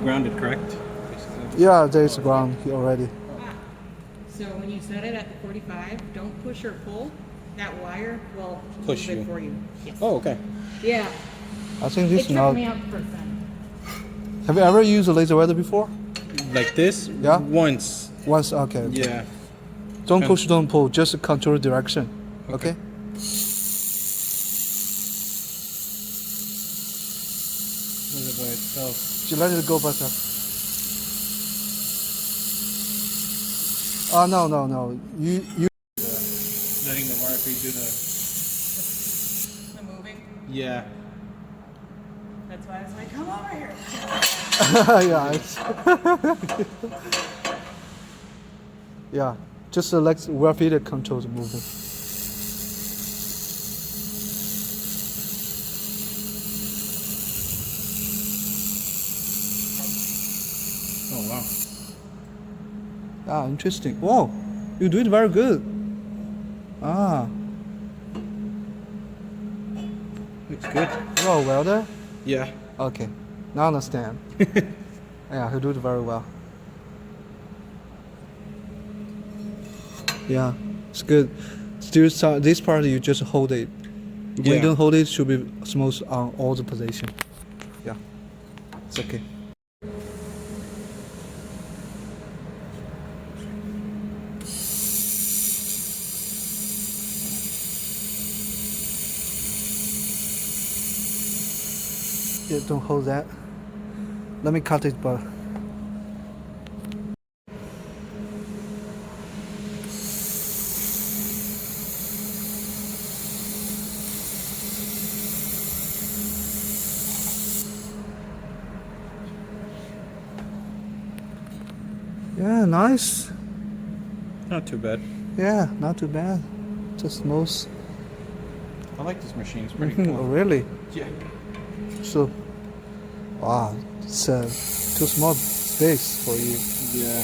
grounded, correct? Yeah, there's ground here already. So when you set it at the 45, don't push or pull. That wire will Push move you. it for you. Yes. Oh, okay. Yeah. I think It this tripped now. me out the first time. Have you ever used a laser welder before? Like this? Yeah? Once. Once, okay. Yeah. Don't push, don't pull, just control direction. Okay? Does it by itself. Just let it go by itself. Oh, no. You. Letting the wire feed do The moving. Yeah. That's why I was like, come over here. Yeah. Just select where feeder controls movement. Oh, wow. Ah, interesting. Whoa, you do it very good. Ah, Looks good. you're a welder? Yeah. Okay, now I understand. Yeah, you do it very well. Yeah, it's good. Still, this part you just hold it. When you Yeah. don't hold it, should be smooth on all the position. Yeah, it's okay. Yeah, don't hold that. Let me cut it, but. Yeah, nice. Not too bad. Yeah, not too bad. Just smooth. I like this machine. It's pretty Oh, cool. really? Yeah. So, wow, it's too small space for you. Yeah.